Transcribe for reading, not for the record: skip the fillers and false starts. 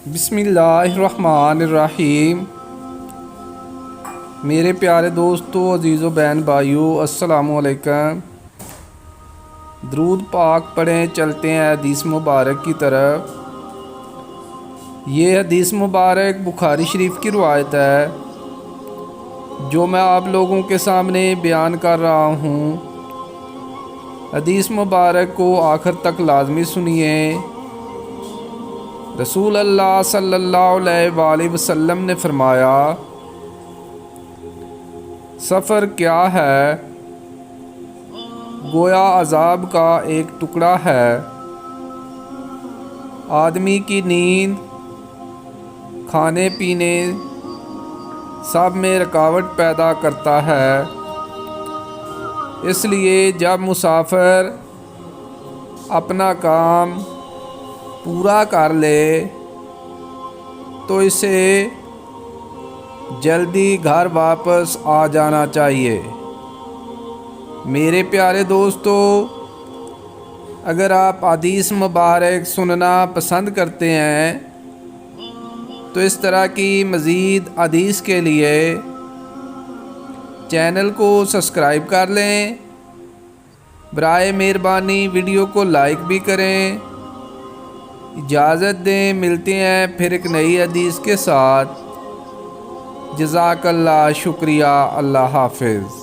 بسم اللہ الرحمن الرحیم۔ میرے پیارے دوستو، عزیز و بہن بھائیو، السلام علیکم۔ درود پاک پڑھیں، چلتے ہیں حدیث مبارک کی طرف۔ یہ حدیث مبارک بخاری شریف کی روایت ہے جو میں آپ لوگوں کے سامنے بیان کر رہا ہوں۔ حدیث مبارک کو آخر تک لازمی سنیے۔ رسول اللہ صلی اللہ علیہ وآلہ وسلم نے فرمایا، سفر کیا ہے؟ گویا عذاب کا ایک ٹکڑا ہے۔ آدمی کی نیند، کھانے پینے سب میں رکاوٹ پیدا کرتا ہے۔ اس لیے جب مسافر اپنا کام پورا کر لے تو اسے جلدی گھر واپس آ جانا چاہیے۔ میرے پیارے دوستو، اگر آپ حدیث مبارک سننا پسند کرتے ہیں تو اس طرح کی مزید حدیث کے لیے چینل کو سبسکرائب کر لیں۔ برائے مہربانی ویڈیو کو لائک بھی کریں۔ اجازت دیں، ملتے ہیں پھر ایک نئی حدیث کے ساتھ۔ جزاک اللہ، شکریہ، اللہ حافظ۔